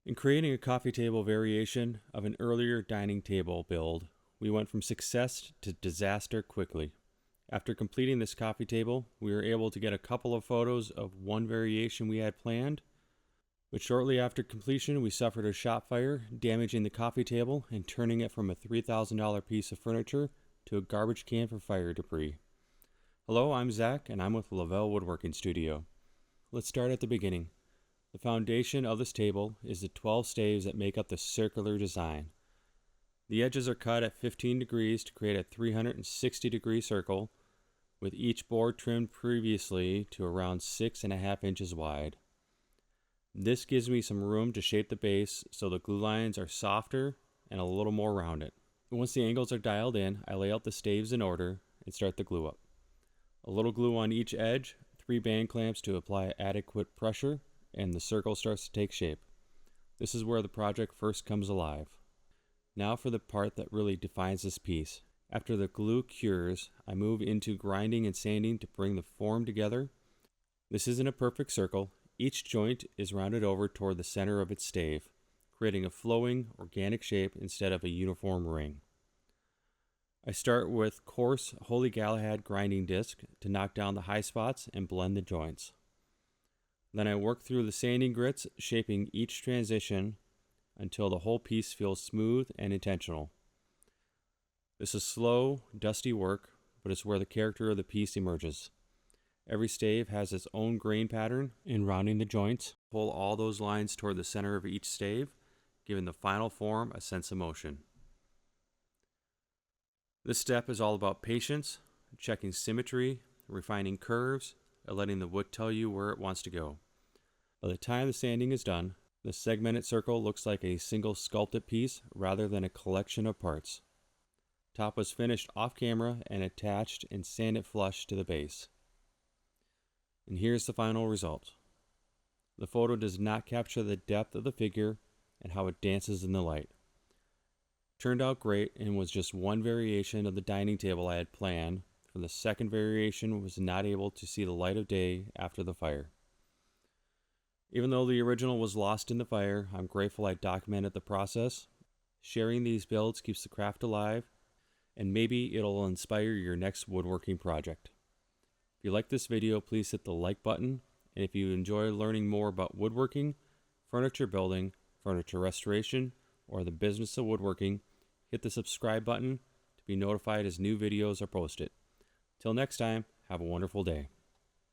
In creating a coffee table variation of an earlier dining table build, we went from success to disaster quickly. After completing this coffee table, we were able to get a couple of photos of one variation we had planned, but shortly after completion we suffered a shop fire, damaging the coffee table and turning it from a $3,000 piece of furniture to a garbage can for fire debris. Hello, I'm Zach, and I'm with Lavelle Woodworking Studio. Let's start at the beginning. The foundation of this table is the 12 staves that make up the circular design. The edges are cut at 15 degrees to create a 360-degree circle, with each board trimmed previously to around 6.5 inches wide. This gives me some room to shape the base so the glue lines are softer and a little more rounded. Once the angles are dialed in, I lay out the staves in order and start the glue up. A little glue on each edge, 3 band clamps to apply adequate pressure, and the circle starts to take shape. This is where the project first comes alive. Now for the part that really defines this piece. After the glue cures, I move into grinding and sanding to bring the form together. This isn't a perfect circle. Each joint is rounded over toward the center of its stave, creating a flowing, organic shape instead of a uniform ring. I start with coarse Holy Galahad grinding disc to knock down the high spots and blend the joints. Then I work through the sanding grits, shaping each transition until the whole piece feels smooth and intentional. This is slow, dusty work, but it's where the character of the piece emerges. Every stave has its own grain pattern in rounding the joints. Pull all those lines toward the center of each stave, giving the final form a sense of motion. This step is all about patience, checking symmetry, refining curves, and letting the wood tell you where it wants to go. By the time the sanding is done, the segmented circle looks like a single sculpted piece rather than a collection of parts. Top was finished off camera and attached and sanded flush to the base. And here's the final result. The photo does not capture the depth of the figure and how it dances in the light. Turned out great and was just one variation of the dining table I had planned, for the second variation was not able to see the light of day after the fire. Even though the original was lost in the fire, I'm grateful I documented the process. Sharing these builds keeps the craft alive, and maybe it'll inspire your next woodworking project. If you like this video, please hit the like button, and if you enjoy learning more about woodworking, furniture building, furniture restoration, or the business of woodworking, hit the subscribe button to be notified as new videos are posted. Till next time, have a wonderful day.